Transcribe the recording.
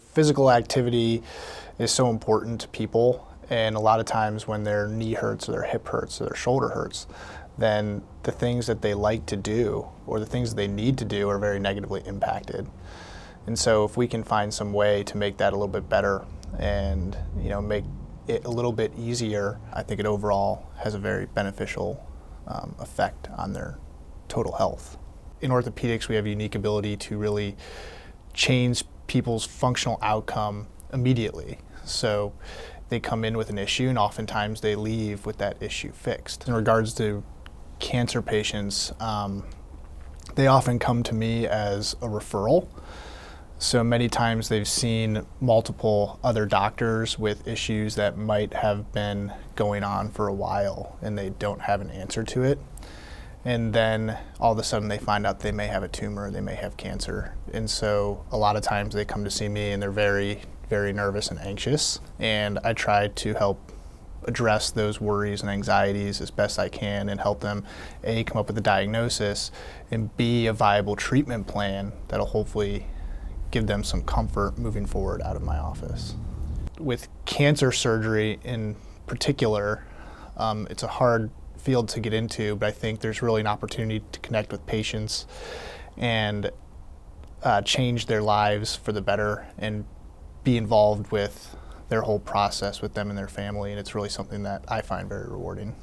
Physical activity is so important to people, and a lot of times when their knee hurts or their hip hurts or their shoulder hurts, then the things that they like to do or the things that they need to do are very negatively impacted. And so if we can find some way to make that a little bit better and make it a little bit easier, I think it overall has a very beneficial effect on their total health. In orthopedics, we have a unique ability to really change people's functional outcome immediately. So they come in with an issue and oftentimes they leave with that issue fixed. In regards to cancer patients, they often come to me as a referral. So many times they've seen multiple other doctors with issues that might have been going on for a while and they don't have an answer to it. And then all of a sudden they find out they may have a tumor, they may have cancer. And so a lot of times they come to see me and they're very, very nervous and anxious. And I try to help address those worries and anxieties as best I can and help them, A, come up with a diagnosis, and B, a viable treatment plan that'll hopefully give them some comfort moving forward out of my office. With cancer surgery in particular, it's a hard field to get into, but I think there's really an opportunity to connect with patients and change their lives for the better and be involved with their whole process with them and their family, and it's really something that I find very rewarding.